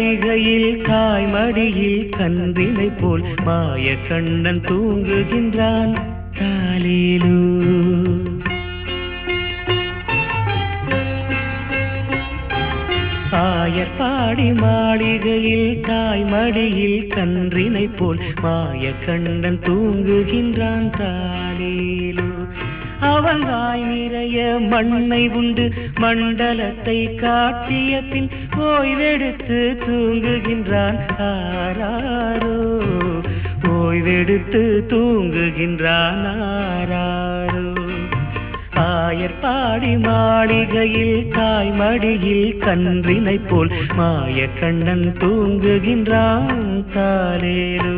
மாளிகையில் தாய்மடியில் கன்றினை போல் மாய கண்ணன் தூங்குகின்றான் தாலேலோ. ஆயர்பாடி மாளிகையில் தாய்மடியில் கன்றினை போல் மாய கண்ணன் தூங்குகின்றான் தாலேலோ. அவன் வாய் நிறைய மண்ணை உண்டு மண்டலத்தை காட்டிய பின் ஓய்வெடுத்து தூங்குகின்றான் ஆராரோ. ஓய்வெடுத்து தூங்குகின்றான் ஆராரோ. ஆயர்பாடி மாளிகையில் தாய்மடியில் கன்றினை போல் மாய கண்ணன் தூங்குகின்றான் தாலேலோ.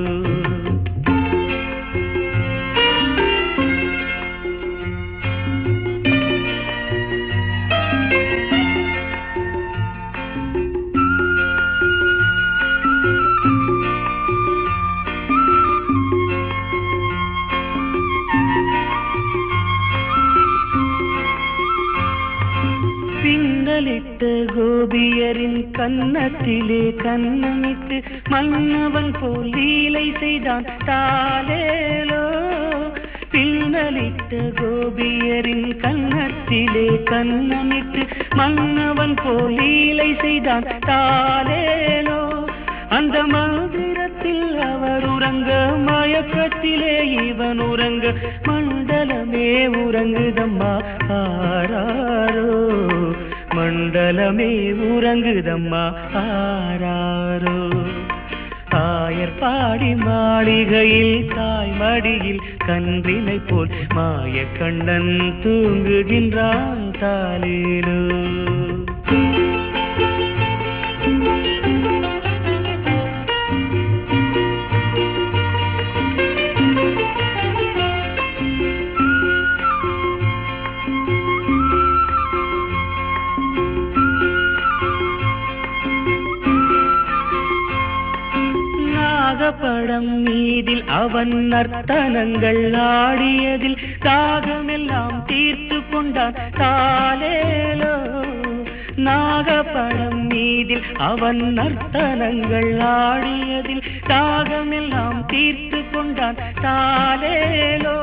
பின்னலிட்ட கோபியரின் கன்னத்திலே கன்னமிட்டு மன்னவன் போல் லீலை செய்தான் தாலேலோ. பின்னலிட்ட கோபியரின் கன்னத்திலே கன்னமிட்டு மன்னவன் போல் லீலை செய்தான் தாலேலோ. அந்த மந்திரத்தில் அவர் உறங்க மயக்கத்திலே இவன் உறங்க மண்டலமே உறங்குதம்மா ஆராரோ. மண்டலமே உறங்குதம்மா ஆராரோ. ஆயர்பாடி மாளிகையில் தாய்மடியில் கன்றினை போல் மாய கண்ணன் தூங்குகின்றான் தாலேலோ. படம் மீதில் அவன் நர்த்தனங்கள் ஆடியதில் தாகமெல்லாம் தீர்த்து கொண்டான் தாலேலோ. நாகப்படம் மீதில் அவன் நர்த்தனங்கள் ஆடியதில் தாகமெல்லாம் தீர்த்து கொண்டான் தாலேலோ.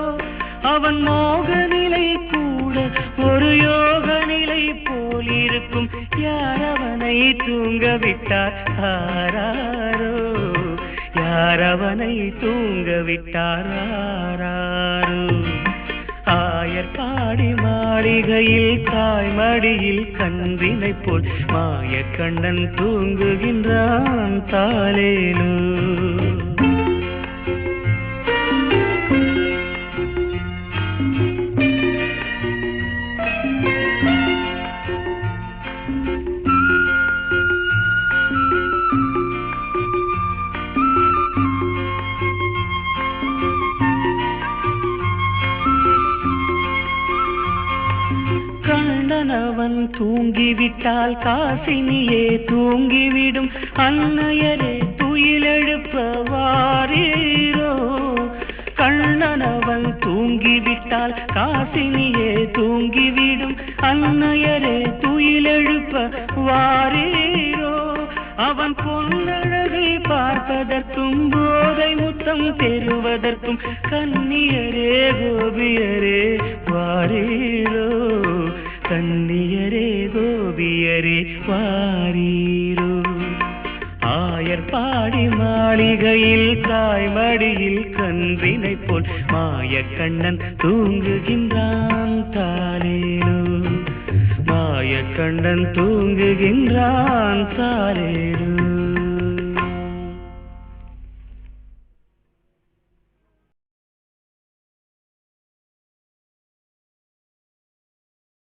அவன் மோக நிலை கூட ஒரு யோக நிலை போல் இருக்கும். யார் அவனை தூங்க விட்டார் ஆராரோ. யார் அவனை தூங்க விட்டார் ஆராரோ. ஆயர்பாடி மாளிகையில் தாய்மடியில் கன்றினை போல் மாய கண்ணன் தூங்குகின்றான் தாலேலோ. கண்ணனவன் தூங்கிவிட்டால் காசினியே தூங்கிவிடும். அன்னையரே துயிலெழுப்ப வாரீரோ. கண்ணனவன் தூங்கிவிட்டால் காசினியே தூங்கிவிடும். அன்னையரே துயிலெழுப்ப வாரீரோ. அவன் பொன்னழகை பார்ப்பதற்கும் போதை முத்தம் பெறுவதற்கும் கன்னியரே கோபியரே வாரீரோ. கன்னியரே கோபியரே வாரீரோ. ஆயர்பாடி மாளிகையில் தாய்மடியில் கன்றினை போல் மாய கண்ணன் தூங்குகின்றான் தாலேலோ. மாய கண்ணன் தூங்குகின்றான் தாலேலோ.